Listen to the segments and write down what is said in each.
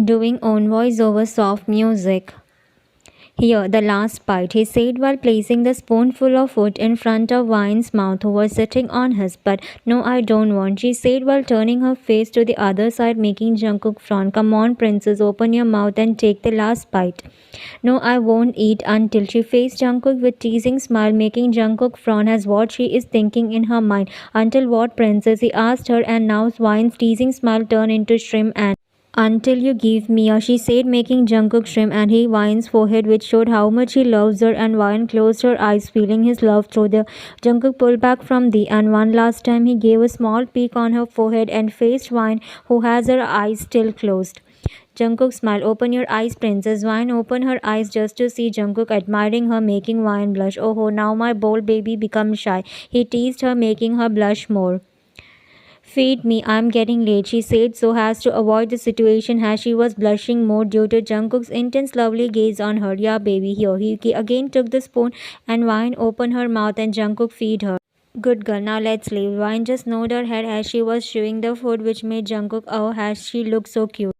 doing own voice over soft music. Here, the last bite, he said while placing the spoonful of food in front of Wine's mouth, who was sitting on his. But no, I don't want, she said while turning her face to the other side, making Jungkook frown. Come on, princess, open your mouth and take the last bite. No, I won't eat until she faced Jungkook with teasing smile, making Jungkook frown as what she is thinking in her mind. Until what, princess? He asked her, and now Wine's teasing smile turned into shrimp and until you give me a, she said, making Jungkook shrimp and he Wine's forehead, which showed how much he loves her, and Wine closed her eyes, feeling his love through the Jungkook pulled back from the and one last time he gave a small peek on her forehead and faced Wine, who has her eyes still closed. Jungkook smiled. Open your eyes, princess. Wine opened her eyes just to see Jungkook admiring her, making Wine blush. Oh, now my bold baby becomes shy. He teased her, making her blush more. Feed me, I'm getting late, she said so as to avoid the situation as she was blushing more due to Jungkook's intense lovely gaze on her. Yeah, baby, here. He again took the spoon and Wine opened her mouth and Jungkook feed her. Good girl, now let's leave. Wine just nodded her head as she was chewing the food, which made Jungkook as she looked so cute.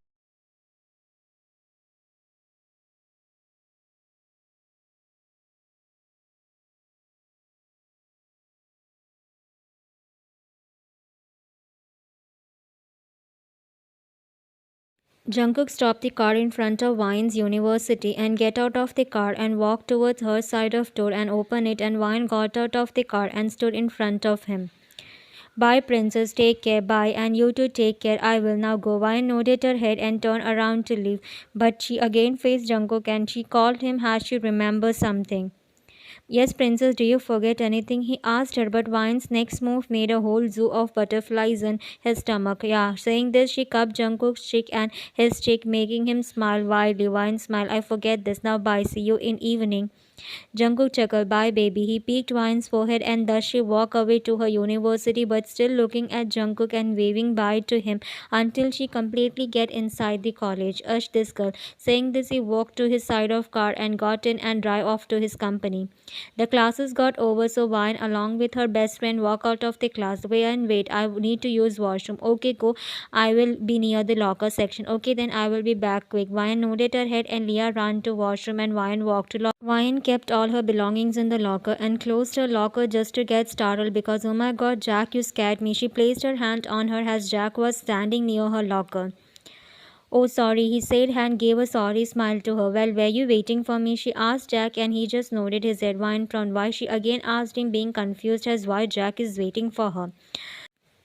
Jungkook stopped the car in front of Wine's university and get out of the car and walked towards her side of door and opened it, and Wine got out of the car and stood in front of him. Bye, princess, take care, bye, and you too take care, I will now go. Wine nodded her head and turned around to leave, but she again faced Jungkook and she called him as she remembered something. Yes, princess, do you forget anything? He asked her, but Wine's next move made a whole zoo of butterflies in his stomach. Yeah, saying this, she cupped Jungkook's cheek and his cheek, making him smile widely. Wine smiled, I forget this. Now bye, see you in evening. Jungkook chuckled, bye baby. He peeked Wine's forehead and thus she walked away to her university but still looking at Jungkook and waving bye to him until she completely get inside the college. Ush this girl. Saying this he walked to his side of car and got in and drive off to his company. The classes got over so Wine along with her best friend walk out of the class. Wait and wait, I need to use washroom. Okay, go. I will be near the locker section. Okay, then I will be back quick. Wine nodded her head and Leah ran to washroom and Wine walked to locker. Wine kept all her belongings in the locker and closed her locker just to get startled because oh my god, Jack, you scared me. She placed her hand on her as Jack was standing near her locker. Oh, sorry, he said and gave a sorry smile to her. Well, were you waiting for me? She asked Jack and he just nodded his head. Wine frowned. Why? She again asked him, being confused as why Jack is waiting for her.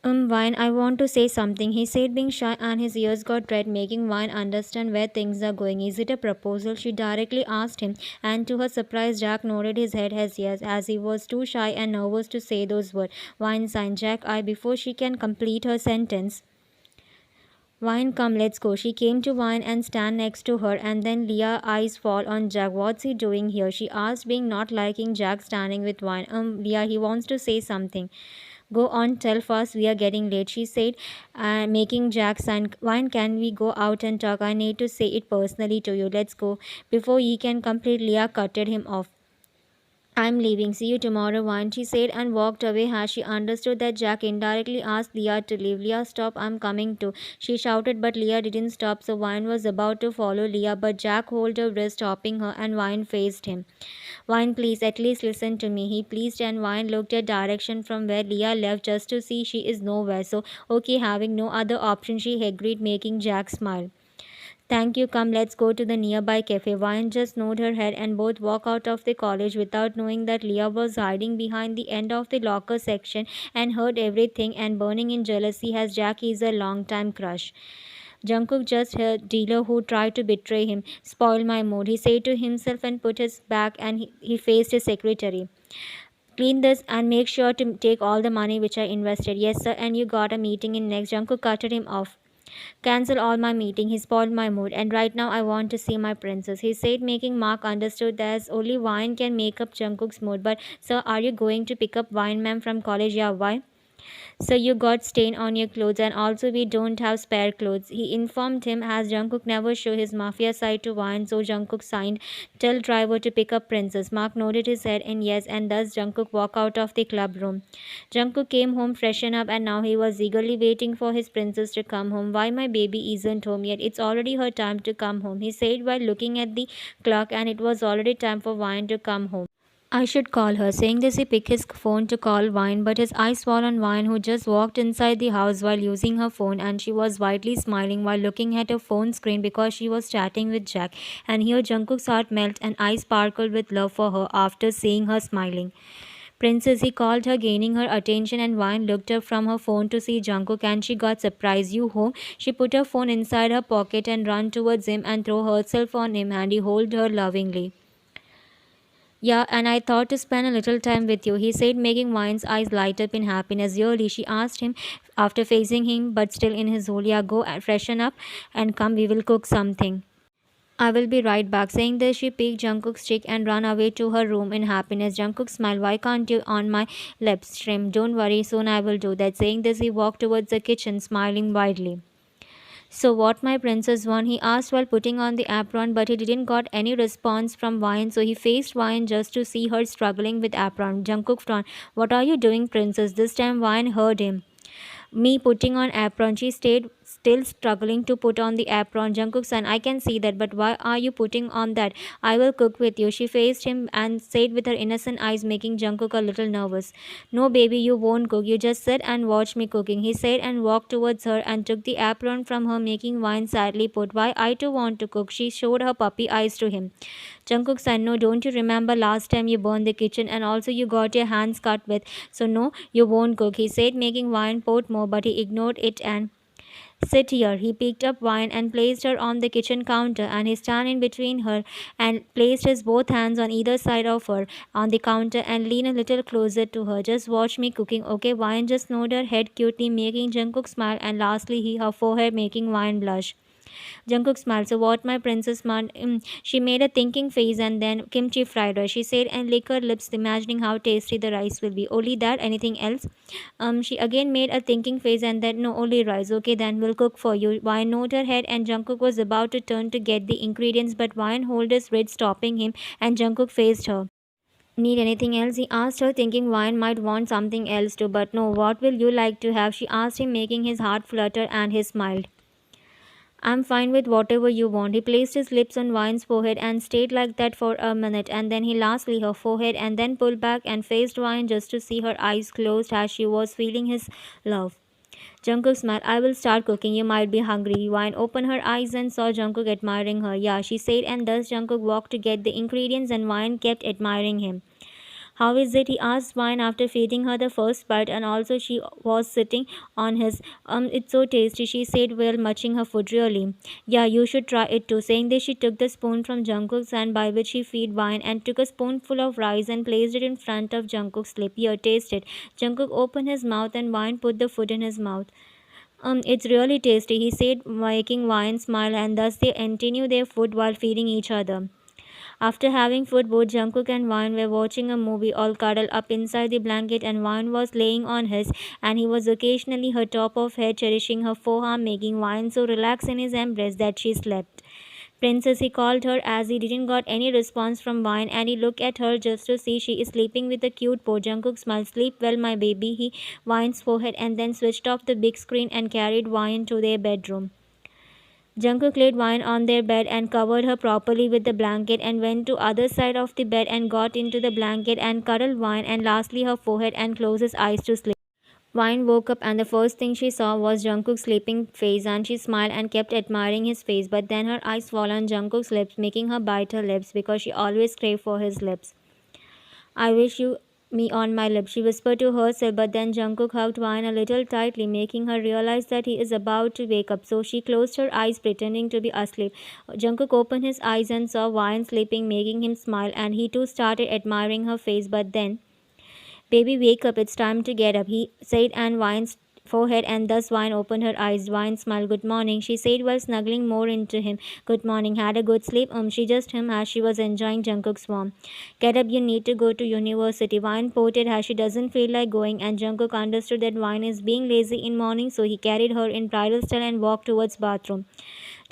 Wine, I want to say something, he said, being shy, and his ears got red, making Wine understand where things are going. Is it a proposal? She directly asked him, and to her surprise, Jack nodded his head as yes, as he was too shy and nervous to say those words. Wine signed Jack eye before she can complete her sentence. Wine, come, let's go. She came to Wine and stand next to her, and then Leah's eyes fall on Jack. What's he doing here? She asked, being not liking Jack standing with Wine. Leah, he wants to say something. Go on, tell fast, we are getting late, she said, making Jack sign. Wine, can we go out and talk? I need to say it personally to you. Let's go. Before he can complete, Leah cutted him off. I'm leaving. See you tomorrow, Wine, she said and walked away as she understood that Jack indirectly asked Leah to leave. Leah, stop, I'm coming too, she shouted, but Leah didn't stop, so Wine was about to follow Leah, but Jack held her wrist, stopping her, and Wine faced him. Wine, please, at least listen to me, he pleased, and Wine looked at direction from where Leah left just to see she is nowhere. So, okay, having no other option, she agreed, making Jack smile. Thank you, come, let's go to the nearby cafe. Wine just nodded her head and both walked out of the college without knowing that Leah was hiding behind the end of the locker section and heard everything and burning in jealousy as Jack is a long-time crush. Jungkook just a dealer who tried to betray him. Spoil my mood, he said to himself and put his back and he faced his secretary. Clean this and make sure to take all the money which I invested. Yes, sir, and you got a meeting in next. Jungkook cut him off. Cancel all my meeting. He spoiled my mood. And right now I want to see my princess, he said, making Mark understood that only Wine can make up Jungkook's mood. But, sir, are you going to pick up Wine, ma'am, from college? Yeah, why? So you got stain on your clothes and also we don't have spare clothes. He informed him as Jungkook never show his mafia side to Wine, so Jungkook signed tell driver to pick up Princess. Mark nodded his head in yes and thus Jungkook walked out of the club room. Jungkook came home freshen up and now he was eagerly waiting for his princess to come home. Why my baby isn't home yet? It's already her time to come home, he said while looking at the clock and it was already time for Wine to come home. I should call her. Saying this, he picked his phone to call Vine, but his eyes fell on Vine, who just walked inside the house while using her phone, and she was widely smiling while looking at her phone screen because she was chatting with Jack. And here Jungkook's heart melted and eyes sparkled with love for her after seeing her smiling. Princess, he called her, gaining her attention, and Vine looked up from her phone to see Jungkook, and she got surprised. You home? She put her phone inside her pocket and ran towards him and threw herself on him, and he held her lovingly. Yeah, and I thought to spend a little time with you, he said, making Wine's eyes light up in happiness. Really, she asked him after facing him, but still in his hole. Yeah, go and freshen up and come, we will cook something. I will be right back. Saying this, she picked Jungkook's cheek and ran away to her room in happiness. Jungkook smiled. Why can't you on my lips, Shrimp? Don't worry, soon I will do that. Saying this, he walked towards the kitchen, smiling widely. So what my princess want? He asked while putting on the apron, but he didn't got any response from Wine, so he faced Wine just to see her struggling with apron. Jungkook frowned. What are you doing, princess? This time Wine heard him. Me putting on apron. She stayed still struggling to put on the apron. Jungkook son, I can see that, but why are you putting on that? I will cook with you. She faced him and said with her innocent eyes, making Jungkook a little nervous. No, baby, you won't cook. You just sit and watch me cooking, he said and walked towards her and took the apron from her, making Wine sadly put. Why I too want to cook. She showed her puppy eyes to him. Jungkook said, no, don't you remember last time you burned the kitchen and also you got your hands cut with? So no, you won't cook, he said, making Wine pot more, but he ignored it and sit here. He picked up Wine and placed her on the kitchen counter, and he stand in between her and placed his both hands on either side of her on the counter and lean a little closer to her. Just watch me cooking, okay? Wine just nodded her head cutely, making Jungkook smile, and lastly he her forehead, making Wine blush. Jungkook smiled. So what my princess man? She made a thinking face and then kimchi fried rice, she said and licked her lips, imagining how tasty the rice will be. Only that, anything else? She again made a thinking face and then no, only rice. Okay, then we'll cook for you. Wine nodded her head and Jungkook was about to turn to get the ingredients, but Wine held his wrist, stopping him, and Jungkook faced her. Need anything else? He asked her, thinking Wine might want something else too, but no, what will you like to have? She asked him, making his heart flutter, and he smiled. I'm fine with whatever you want. He placed his lips on Wine's forehead and stayed like that for a minute, and then he lastly her forehead and then pulled back and faced Wine just to see her eyes closed as she was feeling his love. Jungkook smiled. I will start cooking. You might be hungry. Wine opened her eyes and saw Jungkook admiring her. Yeah, she said, and thus Jungkook walked to get the ingredients and Wine kept admiring him. How is it? He asked Wine after feeding her the first bite, and also she was sitting on his. It's so tasty, she said while munching her food. Really? Yeah, you should try it too. Saying this, she took the spoon from Jungkook's hand by which she fed Wine and took a spoonful of rice and placed it in front of Jungkook's lip. Here, taste it. Jungkook opened his mouth and Wine put the food in his mouth. It's really tasty, he said, making Wine smile, and thus they continued their food while feeding each other. After having food, both Jungkook and Wine were watching a movie, all cuddled up inside the blanket, and Wine was laying on his, and he was occasionally her top of head, cherishing her forearm, making Wine so relaxed in his embrace that she slept. Princess, he called her as he didn't got any response from Wine, and he looked at her just to see she is sleeping with a cute bow. Jungkook smiled. Sleep well, my baby. He Wine's forehead and then switched off the big screen and carried Wine to their bedroom. Jungkook laid Wine on their bed and covered her properly with the blanket and went to other side of the bed and got into the blanket and cuddled Wine and lastly her forehead and closed his eyes to sleep. Wine woke up and the first thing she saw was Jungkook's sleeping face and she smiled and kept admiring his face, but then her eyes fell on Jungkook's lips, making her bite her lips because she always craved for his lips. I wish you me on my lips, she whispered to herself, but then Jungkook hugged Wine a little tightly, making her realize that he is about to wake up, so she closed her eyes pretending to be asleep. Jungkook opened his eyes and saw Wine sleeping, making him smile, and he too started admiring her face, but then, baby, wake up, it's time to get up, he said, and Wine forehead, and thus Wine opened her eyes. Wine smiled. Good morning, she said while snuggling more into him. Good morning. Had a good sleep? She just as she was enjoying Jungkook's warmth. Get up, you need to go to university. Wine pouted as she doesn't feel like going, and Jungkook understood that Wine is being lazy in morning, so he carried her in bridal style and walked towards bathroom.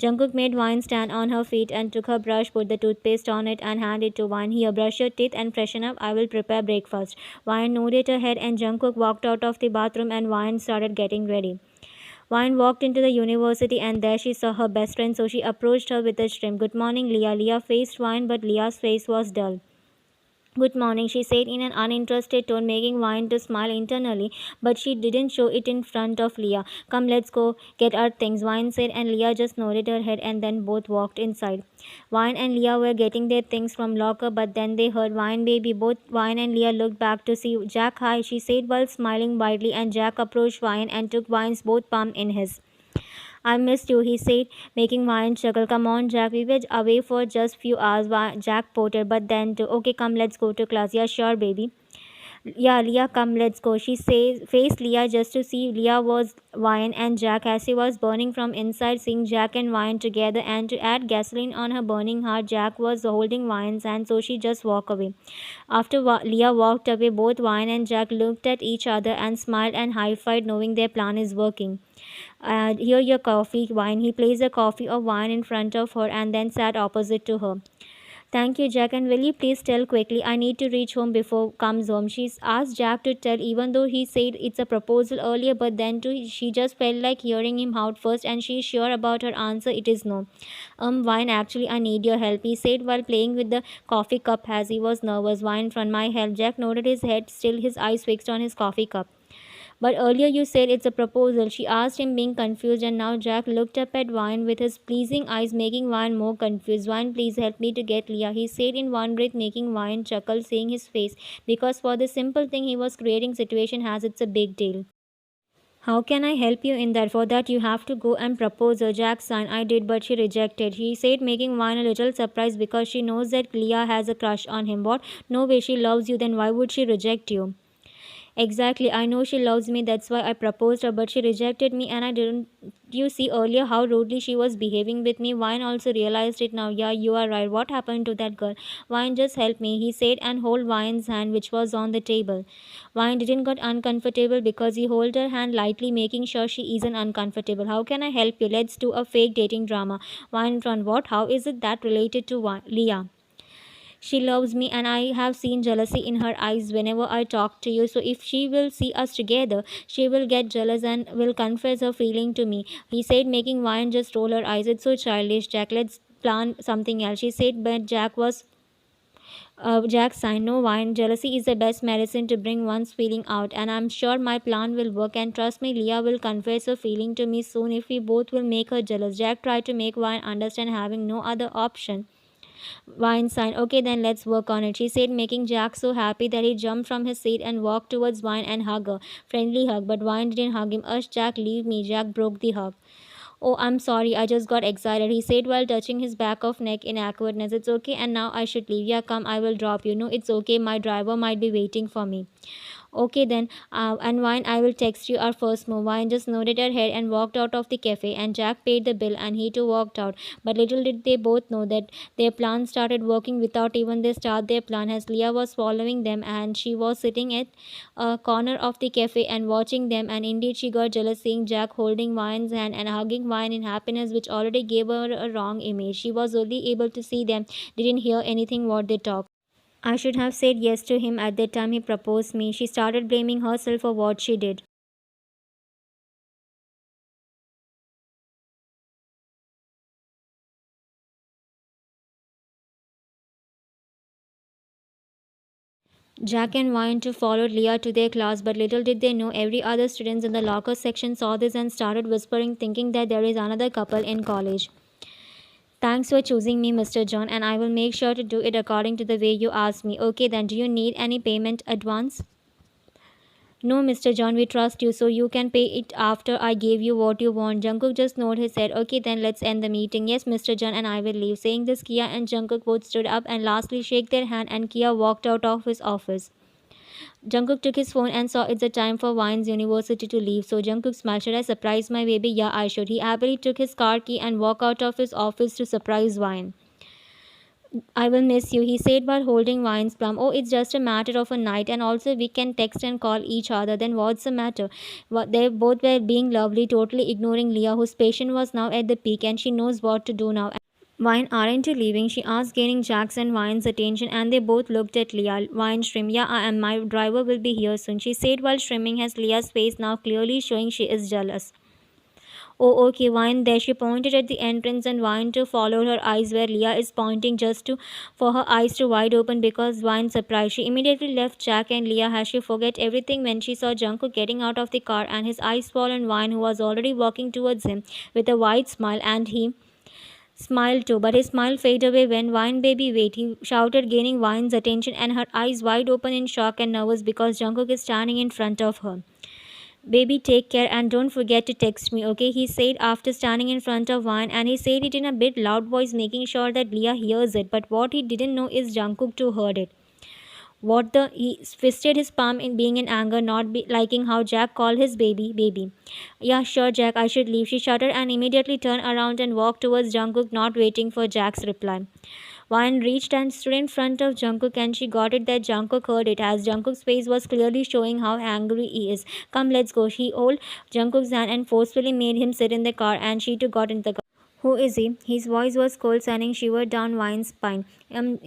Jungkook made Wine stand on her feet and took her brush, put the toothpaste on it, and handed it to Wine. Here, brush your teeth and freshen up. I will prepare breakfast. Wine nodded her head, and Jungkook walked out of the bathroom, and Wine started getting ready. Wine walked into the university, and there she saw her best friend, so she approached her with a shrimp. Good morning, Leah. Leah faced Wine, but Leah's face was dull. Good morning, she said in an uninterested tone, making Wine to smile internally, but she didn't show it in front of Leah. Come, let's go get our things, Wine said, and Leah just nodded her head, and then both walked inside. Wine and Leah were getting their things from locker, but then they heard Wine baby. Both Wine and Leah looked back to see Jack. Hi, she said while smiling widely, and Jack approached Wine and took Wine's both palm in his. I missed you, he said, making Wine chuckle. Come on, Jack, we were away for just few hours, Jack ported, but then too. Okay, come, let's go to class. Yeah, sure, baby. Yeah, Leah, come, let's go. She says, faced Leah just to see Leah was Wine and Jack as he was burning from inside, seeing Jack and Wine together, and to add gasoline on her burning heart, Jack was holding Wine's hand, so she just walked away. After Leah walked away, both Wine and Jack looked at each other and smiled and high-fived, knowing their plan is working. Here your coffee, Wine. He placed a coffee or wine in front of her and then sat opposite to her. Thank you, Jack, and will you please tell quickly? I need to reach home before comes home. She's asked Jack to tell, even though he said it's a proposal earlier, but then too she just felt like hearing him out first, and she's sure about her answer. It is no. Wine, actually, I need your help, he said while playing with the coffee cup as he was nervous. Wine, from my help. Jack nodded his head, still his eyes fixed on his coffee cup. But earlier you said it's a proposal, she asked him, being confused, and now Jack looked up at Wine with his pleasing eyes, making Wine more confused. Wine, please help me to get Leah, he said in one breath, making Wine chuckle, seeing his face, because for the simple thing he was creating situation has it's a big deal. How can I help you in that? For that you have to go and propose her. Jack signed. I did, but she rejected, he said, making Wine a little surprised because she knows that Leah has a crush on him. What? No way, she loves you, then why would she reject you? Exactly, I know she loves me, that's why I proposed her, but she rejected me and I didn't. You see earlier how rudely she was behaving with me? Wine also realized it now. Yeah, you are right. What happened to that girl? Wine, just help me, he said, and hold Wine's hand, which was on the table. Wine didn't get uncomfortable because he held her hand lightly, making sure she isn't uncomfortable. How can I help you? Let's do a fake dating drama. Wine, from what? How is it that related to Leah? She loves me, and I have seen jealousy in her eyes whenever I talk to you. So if she will see us together, she will get jealous and will confess her feeling to me, he said, making Wine just roll her eyes. It's so childish, Jack. Let's plan something else, she said, but Jack signed. No, Wine. Jealousy is the best medicine to bring one's feeling out, and I'm sure my plan will work. And trust me, Leah will confess her feeling to me soon if we both will make her jealous. Jack tried to make Wine understand having no other option. Wine, okay, then let's work on it, she said, making Jack so happy that he jumped from his seat and walked towards Wine and hugged her. Friendly hug, but Wine didn't hug him. Ush, Jack, leave me. Jack broke the hug. Oh, I'm sorry, I just got excited, he said while touching his back of neck in awkwardness. It's okay, and now I should leave. Yeah, come, I will drop you. No, it's okay, my driver might be waiting for me. Okay then, and Wine, I will text you our first move. Wine just nodded her head and walked out of the cafe, and Jack paid the bill and he too walked out. But little did they both know that their plan started working without even they start their plan, as Leah was following them and she was sitting at a corner of the cafe and watching them, and indeed she got jealous seeing Jack holding Wine's hand and hugging Wine in happiness, which already gave her a wrong image. She was only able to see them, didn't hear anything what they talked. I should have said yes to him at the time he proposed me. She started blaming herself for what she did. Jack and Wine too followed Leah to their class, but little did they know every other students in the locker section saw this and started whispering, thinking that there is another couple in college. Thanks for choosing me, Mr. John, and I will make sure to do it according to the way you asked me. Okay then, do you need any payment advance? No, Mr. John, we trust you, so you can pay it after I gave you what you want. Jungkook just nodded his head. Okay, then let's end the meeting. Yes, Mr. John, and I will leave. Saying this, Kia and Jungkook both stood up and lastly shook their hand, and Kia walked out of his office. Jungkook took his phone and saw it's the time for Wine's university to leave. So Jungkook smiled, "Should I surprise my baby?" "Yeah, I should." He happily took his car key and walked out of his office to surprise Wine. "I will miss you," he said while holding Wine's plum. "Oh, it's just a matter of a night, and also we can text and call each other." "Then what's the matter?" They both were being lovely, totally ignoring Leah, whose patience was now at the peak, and she knows what to do now. "Wine, aren't you leaving?" she asked, gaining Jack's and Wine's attention, and they both looked at Leah. Wine shrimp. "Yeah, I am. My driver will be here soon," she said while shrimming as Leah's face now clearly showing she is jealous. "Oh, okay, Wine." There she pointed at the entrance, and Wine too followed her eyes where Leah is pointing, just to for her eyes to wide open because Wine surprised. She immediately left Jack and Leah as she forget everything when she saw Jungkook getting out of the car and his eyes fall on Wine, who was already walking towards him with a wide smile, and he smiled too, but his smile faded away when "Wine baby, wait," he shouted, gaining Wine's attention and her eyes wide open in shock and nervous because Jungkook is standing in front of her. "Baby, take care and don't forget to text me, okay?" he said after standing in front of Wine, and he said it in a bit loud voice, making sure that Leah hears it, but what he didn't know is Jungkook too heard it. What the? He twisted his palm in being in anger, not liking how Jack called his baby, baby. "Yeah, sure, Jack, I should leave," she shuddered and immediately turned around and walked towards Jungkook, not waiting for Jack's reply. Wine reached and stood in front of Jungkook, and she got it that Jungkook heard it, as Jungkook's face was clearly showing how angry he is. "Come, let's go." She held Jungkook's hand and forcefully made him sit in the car, and she too got into the car. "Who is he?" His voice was cold, sending shiver down Wine's spine.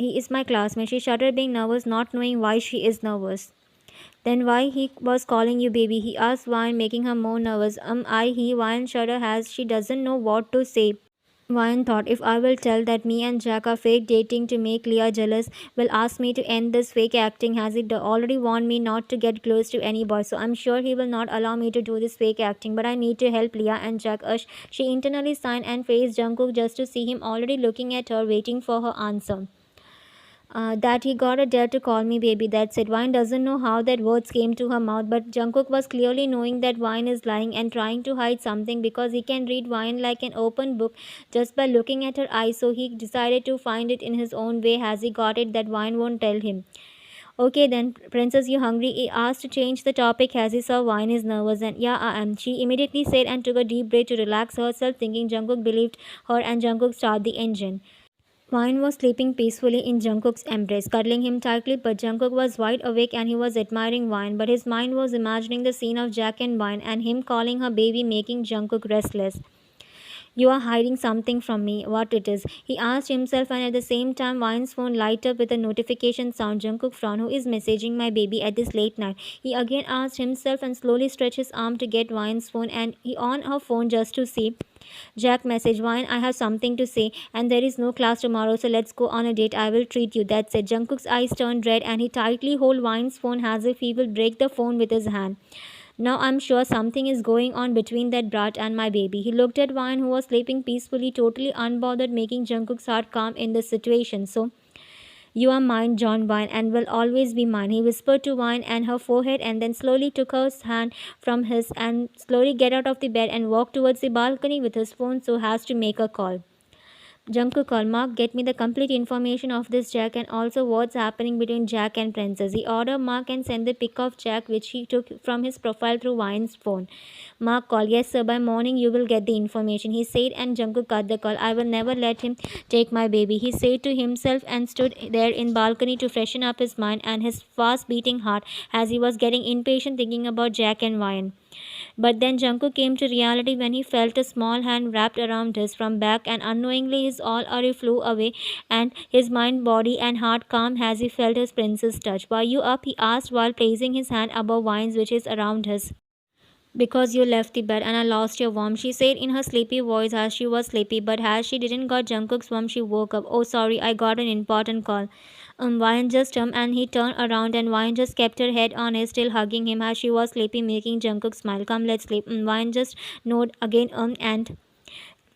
He is my classmate." She shuddered, being nervous, not knowing why she is nervous. "Then why he was calling you baby?" he asked Wine, making her more nervous. He, Wine shuddered as she doesn't know what to say. Wine thought, if I will tell that me and Jack are fake dating to make Leah jealous, will ask me to end this fake acting, as he already warned me not to get close to any boy. So I'm sure he will not allow me to do this fake acting, but I need to help Leah and Jack. She internally signed and faced Jungkook just to see him already looking at her, waiting for her answer. That he got a dare to call me baby, that's it. Wine doesn't know how that words came to her mouth, but Jungkook was clearly knowing that Wine is lying and trying to hide something because he can read Wine like an open book just by looking at her eyes, so he decided to find it in his own way as he got it that Wine won't tell him. "Okay then, Princess, you hungry?" He asked to change the topic as he saw Wine is nervous, and "Yeah, I am," she immediately said and took a deep breath to relax herself, thinking Jungkook believed her and Jungkook started the engine. Wine was sleeping peacefully in Jungkook's embrace, cuddling him tightly, but Jungkook was wide awake and he was admiring Wine, but his mind was imagining the scene of Jack and Wine and him calling her baby, making Jungkook restless. "You are hiding something from me. What it is?" he asked himself, and at the same time Wine's phone lighted up with a notification sound. Jungkook frowned. "Who is messaging my baby at this late night?" he again asked himself, and slowly stretched his arm to get Wine's phone, and he on her phone just to see Jack message, "Wine, I have something to say, and there is no class tomorrow, so let's go on a date. I will treat you." That's it. Jungkook's eyes turned red, and he tightly held Wine's phone as if he will break the phone with his hand. "Now I'm sure something is going on between that brat and my baby." He looked at Wine, who was sleeping peacefully, totally unbothered, making Jungkook's heart calm in this situation. "So, you are mine, John Wine, and will always be mine," he whispered to Wine and her forehead, and then slowly took her hand from his and slowly get out of the bed and walked towards the balcony with his phone so as to make a call. Jungkook called, "Mark, get me the complete information of this Jack and also what's happening between Jack and Princess." He ordered Mark and sent the pic of Jack, which he took from his profile through Wine's phone. Mark called, "Yes, sir, by morning you will get the information," he said, and Jungkook cut the call. "I will never let him take my baby," he said to himself, and stood there in balcony to freshen up his mind and his fast beating heart as he was getting impatient thinking about Jack and Wine. But then Jungkook came to reality when he felt a small hand wrapped around his from back, and unknowingly his all worry flew away and his mind, body and heart calmed as he felt his prince's touch. "Were you up?" he asked while placing his hand above Wine's, which is around his. "Because you left the bed and I lost your warmth," she said in her sleepy voice as she was sleepy, but as she didn't got Jungkook's warmth she woke up. "Oh sorry, I got an important call." Wine just and he turned around and Wine just kept her head on his, still hugging him as she was sleepy, making Jungkook smile. "Come, let's sleep." Wine just nodded again and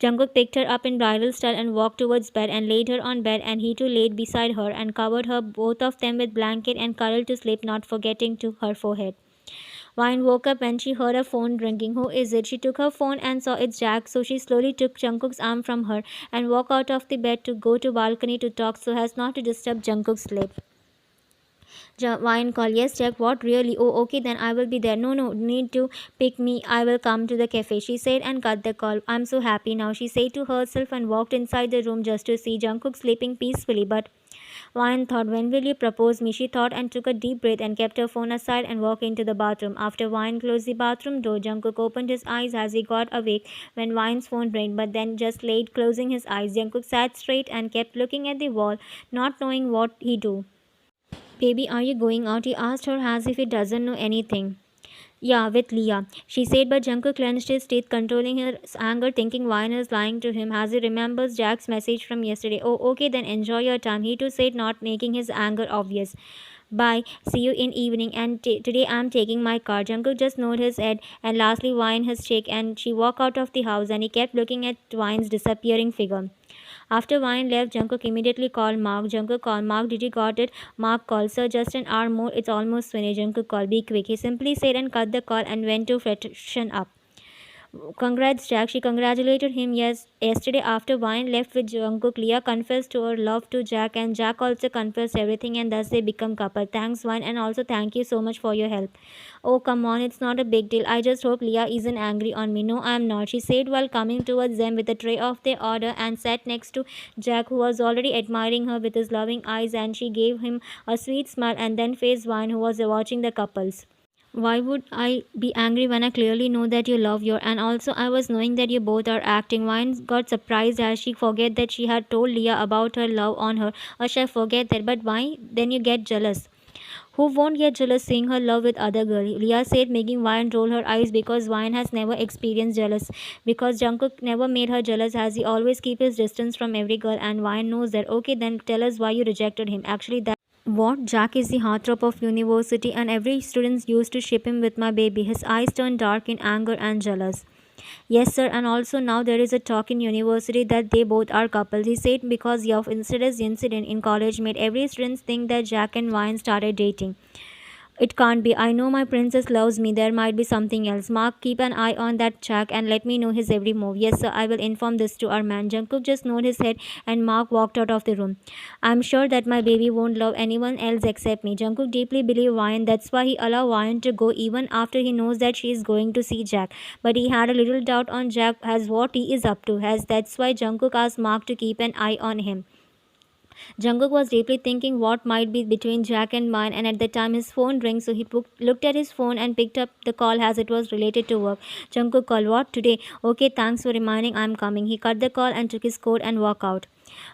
Jungkook picked her up in bridal style and walked towards bed and laid her on bed, and he too laid beside her and covered her both of them with blanket and cuddled to sleep, not forgetting to her forehead. Wine woke up when she heard her phone ringing. "Who is it?" She took her phone and saw it's Jack, so she slowly took Jungkook's arm from her and walked out of the bed to go to balcony to talk so as not to disturb Jungkook's sleep. Wine call. Yes, Jack. What really? Oh, okay, then I will be there. No, no, need to pick me. I will come to the cafe, she said and cut the call. I'm so happy now, she said to herself and walked inside the room just to see Jungkook sleeping peacefully. But Wine thought, when will you propose me? She thought and took a deep breath and kept her phone aside and walked into the bathroom. After Wine closed the bathroom door, Jungkook opened his eyes as he got awake when Wine's phone rang, but then just laid closing his eyes. Jungkook sat straight and kept looking at the wall, not knowing what he do. Baby, are you going out? He asked her as if he doesn't know anything. Yeah, with Leah, she said, but Jungkook clenched his teeth, controlling his anger, thinking Wine is lying to him as he remembers Jack's message from yesterday. Oh, okay, then enjoy your time, he too said, not making his anger obvious. Bye, see you in evening, and today I'm taking my car. Jungkook just nodded his head, and lastly Wine his cheek, and she walked out of the house, and he kept looking at Wine's disappearing figure. After Wine left, Jungkook immediately called Mark. Jungkook called Mark, did you got it? Mark called, sir, just an hour more, it's almost finished. Jungkook called, be quick. He simply said and cut the call and went to freshen up. Congrats, Jack. She congratulated him yesterday after Wine left with Jungkook. Leah confessed to her love to Jack, and Jack also confessed everything, and thus they become couple. Thanks, Wine, and also thank you so much for your help. Oh, come on, it's not a big deal. I just hope Leah isn't angry on me. No, I'm not, she said while coming towards them with a tray of their order and sat next to Jack, who was already admiring her with his loving eyes, and she gave him a sweet smile and then faced Wine, who was watching the couples. Why would I be angry when I clearly know that you love your, and also I was knowing that you both are acting. Wine got surprised as she forget that she had told Leah about her love on her. Or should I forget that? But why? Then you get jealous. Who won't get jealous seeing her love with other girl? Leah said, making Wine roll her eyes because Wine has never experienced jealous. Because Jungkook never made her jealous as he always keep his distance from every girl, and Wine knows that. Okay, then tell us why you rejected him. Actually, that what? Jack is the heartthrob of university, and every student used to ship him with my baby. His eyes turned dark in anger and jealous. Yes, sir, and also now there is a talk in university that they both are couples. He said because of yesterday's incident in college made every student think that Jack and Wine started dating. It can't be. I know my princess loves me. There might be something else. Mark, keep an eye on that Jack and let me know his every move. Yes, sir, I will inform this to our man. Jungkook just nodded his head and Mark walked out of the room. I'm sure that my baby won't love anyone else except me. Jungkook deeply believes Ryan. That's why he allowed Ryan to go even after he knows that she is going to see Jack. But he had a little doubt on Jack as what he is up to. As that's why Jungkook asked Mark to keep an eye on him. Jungkook was deeply thinking what might be between Jack and mine, and at the time his phone rang, so he looked at his phone and picked up the call as it was related to work. Jungkook called, what, today? Okay, thanks for reminding, I'm coming. He cut the call and took his coat and walked out.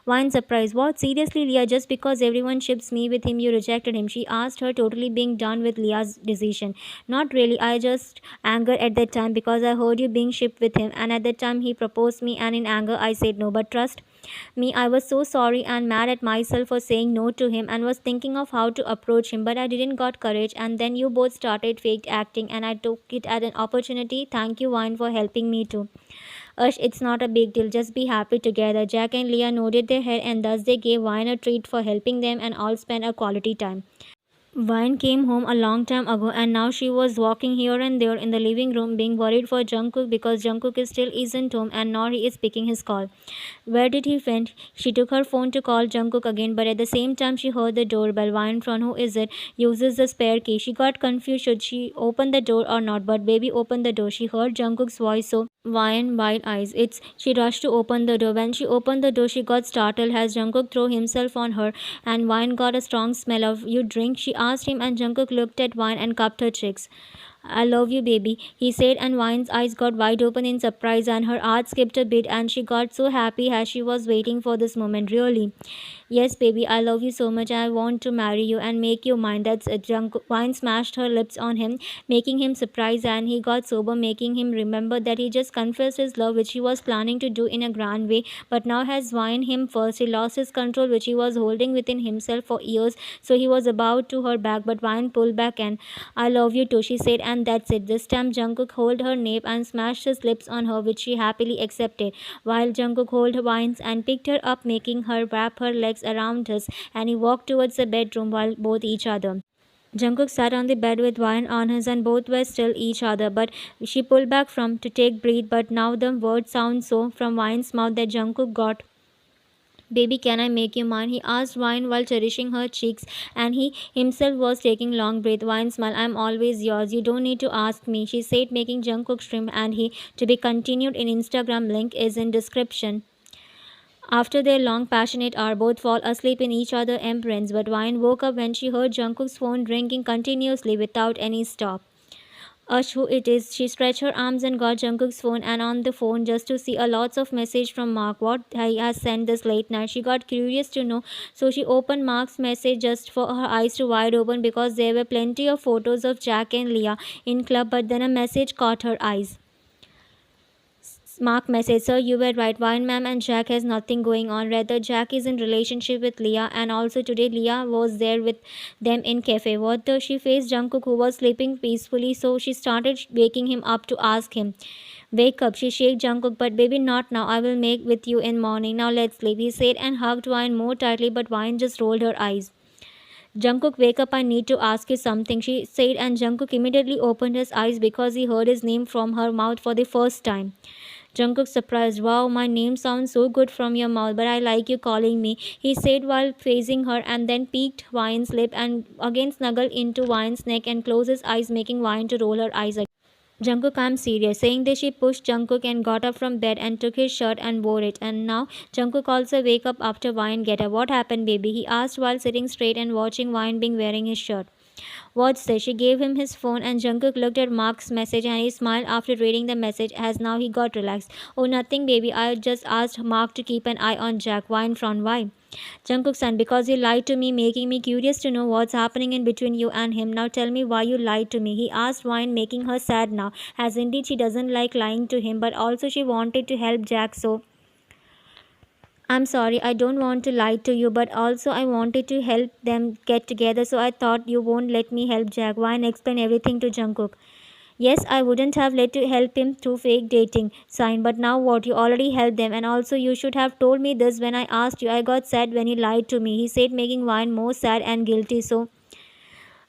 Wine surprise. What? Seriously, Leah? Just because everyone ships me with him, you rejected him? She asked her, totally being done with Leah's decision. Not really. I just angered at that time because I heard you being shipped with him, and at that time he proposed me, and in anger I said no. But trust me, I was so sorry and mad at myself for saying no to him, and was thinking of how to approach him, but I didn't got courage. And then you both started fake acting, and I took it as an opportunity. Thank you, Wine, for helping me too. Ush, it's not a big deal. Just be happy together. Jack and Leah nodded their head, and thus they gave Wine a treat for helping them and all spent a quality time. Vine came home a long time ago, and now she was walking here and there in the living room being worried for Jungkook because Jungkook is still isn't home and nor he is picking his call. Where did he went? She took her phone to call Jungkook again, but at the same time she heard the doorbell. Vine from who is it? Uses the spare key. She got confused should she open the door or not, but baby opened the door. She heard Jungkook's voice, so Vine wide eyes. It's she rushed to open the door. When she opened the door, she got startled as Jungkook threw himself on her, and Vine got a strong smell of you drink. She asked him, and Jungkook looked at Vine and cupped her cheeks. I love you, baby, he said, and Vine's eyes got wide open in surprise, and her heart skipped a bit, and she got so happy as she was waiting for this moment. Really? Yes, baby, I love you so much. I want to marry you and make you mine. That's a junk. Wine smashed her lips on him, making him surprised, and he got sober, making him remember that he just confessed his love, which he was planning to do in a grand way. But now has Wine him first. He lost his control, which he was holding within himself for years. So he was about to her back, but Wine pulled back and I love you too, she said, and that's it. This time Jungkook held her nape and smashed his lips on her, which she happily accepted. While Jungkook held her Wines and picked her up, making her wrap her legs around his, and he walked towards the bedroom while both each other. Jungkook sat on the bed with Wine on his, and both were still each other, but she pulled back from to take breath. But now the words sound so from Wine's mouth that Jungkook got Baby, can I make you mine? He asked Wine while cherishing her cheeks, and he himself was taking long breath. Wine smiled, I'm always yours. You don't need to ask me, she said, making Jungkook shrimp, and he to be continued in Instagram link is in description. After their long passionate hour, both fall asleep in each other's embraces, but Wine woke up when she heard Jungkook's phone ringing continuously without any stop. Ush, who it is? She stretched her arms and got Jungkook's phone and on the phone just to see a lots of message from Mark. What he has sent this late night. She got curious to know, so she opened Mark's message just for her eyes to wide open because there were plenty of photos of Jack and Leah in club. But then a message caught her eyes. Mark message, sir, you were right. Wine ma'am and Jack has nothing going on. Rather, Jack is in relationship with Leah, and also today Leah was there with them in cafe. What the? She faced Jungkook who was sleeping peacefully, so she started waking him up to ask him. Wake up, she shook Jungkook, but baby, not now. I will make with you in morning. Now let's sleep, he said and hugged Wine more tightly, but Wine just rolled her eyes. Jungkook, wake up, I need to ask you something, she said, and Jungkook immediately opened his eyes because he heard his name from her mouth for the first time. Jungkook surprised, wow, my name sounds so good from your mouth, but I like you calling me, he said while facing her and then peeked Wine's lip and again snuggled into Wine's neck and closed his eyes, making Wine to roll her eyes again. Jungkook, I'm serious. Saying this, she pushed Jungkook and got up from bed and took his shirt and wore it. And now Jungkook also wake up after Wine get up. What happened, baby? He asked while sitting straight and watching Wine being wearing his shirt. What's this? She gave him his phone and Jungkook looked at Mark's message and he smiled after reading the message as now he got relaxed. Oh, nothing, baby. I just asked Mark to keep an eye on Jack. Wine from why? Jungkook son, because you lied to me, making me curious to know what's happening in between you and him. Now tell me why you lied to me. He asked Wine, making her sad now, as indeed she doesn't like lying to him, but also she wanted to help Jack, so I'm sorry, I don't want to lie to you, but also I wanted to help them get together, so I thought you won't let me help Jack. Wine explained everything to Jungkook. Yes, I wouldn't have let you help him through fake dating sign, but now what? You already helped them, and also you should have told me this when I asked you. I got sad when you lied to me, he said, making Wine more sad and guilty. So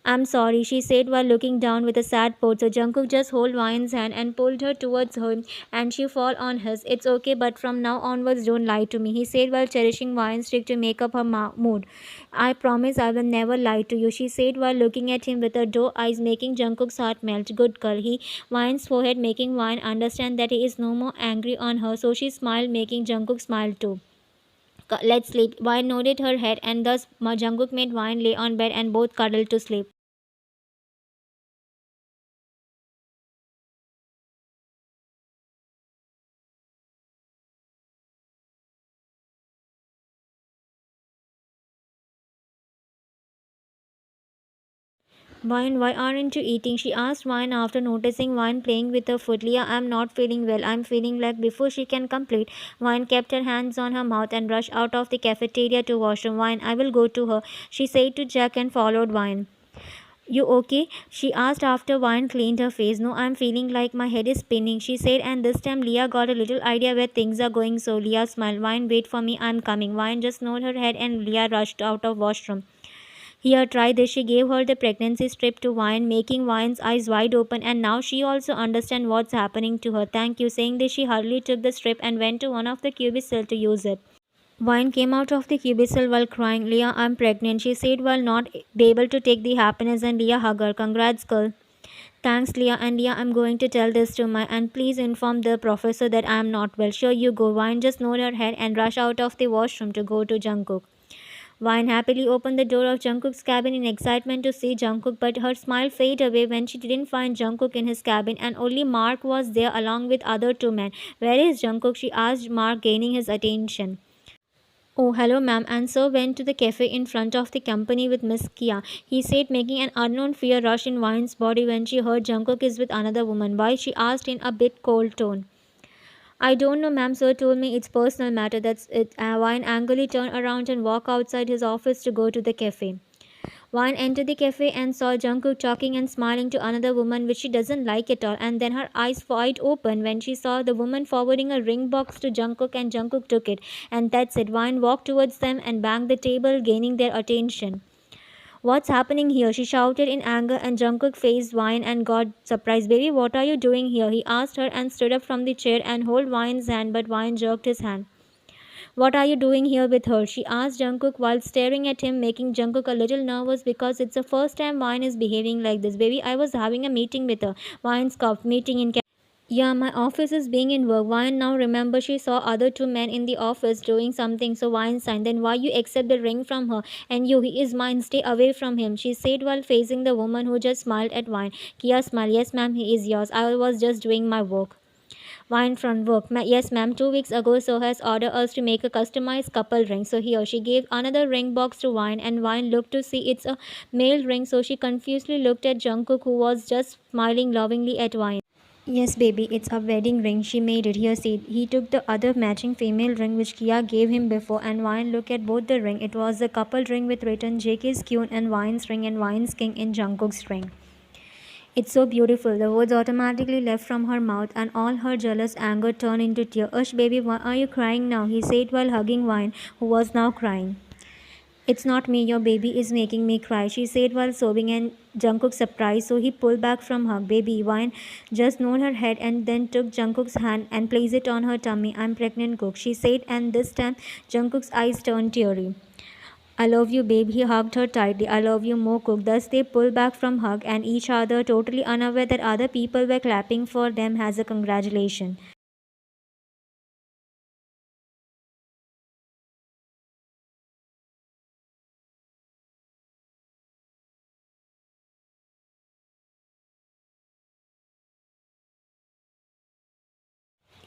I'm sorry, she said while looking down with a sad pose. So Jungkook just held Wine's hand and pulled her towards him, and she fell on his. It's okay, but from now onwards, don't lie to me, he said while cherishing Wine's trick to make up her mood. I promise I will never lie to you, she said while looking at him with her doe eyes, making Jungkook's heart melt. Good girl, he Wine's forehead, making Wine understand that he is no more angry on her. So she smiled, making Jungkook smile too. Let's sleep. Wine nodded her head, and thus Jungkook made Wine lay on bed and both cuddled to sleep. Wine, why aren't you eating? She asked Wine after noticing Wine playing with her foot. Leah, I'm not feeling well. I'm feeling like before she can complete. Wine kept her hands on her mouth and rushed out of the cafeteria to washroom. Wine, I will go to her, she said to Jack and followed Wine. You okay? She asked after Wine cleaned her face. No, I'm feeling like my head is spinning, she said, and this time Leah got a little idea where things are going, so Leah smiled. Wine, wait for me, I'm coming. Wine just nodded her head and Leah rushed out of washroom. Here, try this. She gave her the pregnancy strip to Wine, making Wine's eyes wide open, and now she also understands what's happening to her. Thank you. Saying this, she hurriedly took the strip and went to one of the cubicles to use it. Wine came out of the cubicle while crying. Leah, I'm pregnant, she said while not be able to take the happiness, and Leah hugged her. Congrats, girl. Thanks, Leah. And Leah, I'm going to tell this to my and please inform the professor that I am not well. Sure, you go. Wine just nodded her head and rushed out of the washroom to go to Jungkook. Vine happily opened the door of Jungkook's cabin in excitement to see Jungkook, but her smile faded away when she didn't find Jungkook in his cabin and only Mark was there along with other two men. Where is Jungkook? She asked Mark, gaining his attention. Oh, hello, ma'am. And so went to the cafe in front of the company with Miss Kia, he said, making an unknown fear rush in Vine's body when she heard Jungkook is with another woman. Why? She asked in a bit cold tone. I don't know, ma'am. Sir told me it's personal matter. That's it. Wine angrily turned around and walked outside his office to go to the cafe. Wine entered the cafe and saw Jungkook talking and smiling to another woman, which she doesn't like at all. And then her eyes wide open when she saw the woman forwarding a ring box to Jungkook, and Jungkook took it. And that's it. Wine walked towards them and banged the table, gaining their attention. What's happening here? She shouted in anger, and Jungkook faced Wine and got surprised. Baby, what are you doing here? He asked her and stood up from the chair and held Wine's hand, but Wine jerked his hand. What are you doing here with her? She asked Jungkook while staring at him, making Jungkook a little nervous because it's the first time Wine is behaving like this. Baby, I was having a meeting with her. Wine scoffed, meeting in. Yeah, my office is being in work. Wine now remember she saw other two men in the office doing something, so Wine signed. Then why you accept the ring from her? And you, he is mine, stay away from him, she said while facing the woman who just smiled at Wine. Kia smiled, yes ma'am, he is yours. I was just doing my work. Wine from work. Yes, ma'am. 2 weeks ago, so has ordered us to make a customized couple ring. So here she gave another ring box to Wine, and Wine looked to see it's a male ring. So she confusedly looked at Jungkook, who was just smiling lovingly at Wine. Yes, baby, it's a wedding ring. She made it. Here, see. He took the other matching female ring which Kia gave him before, and Wine looked at both the ring. It was the couple ring with written JK's Queen and Wine's ring and Wine's King in Jungkook's ring. It's so beautiful. The words automatically left from her mouth, and all her jealous anger turned into tears. Ush, baby, why are you crying now? He said while hugging Wine, who was now crying. It's not me, your baby is making me cry, she said while sobbing, and Jungkook surprised, so he pulled back from her. Baby, Wine just nodded her head and then took Jungkook's hand and placed it on her tummy. I'm pregnant, Cook, she said, and this time Jungkook's eyes turned teary. I love you, babe. He hugged her tightly. I love you more, Cook. Thus, they pulled back from hug and each other, totally unaware that other people were clapping for them as a congratulation.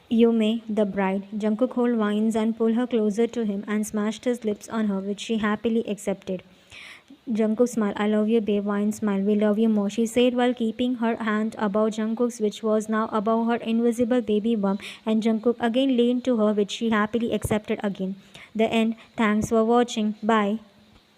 Yume, the bride, Jungkook hold Vines and pulled her closer to him and smashed his lips on her, which she happily accepted. Jungkook smiled. I love you, babe. Vine smiled. We love you more, she said while keeping her hand above Jungkook's, which was now above her invisible baby bump, and Jungkook again leaned to her, which she happily accepted again. The end. Thanks for watching. Bye.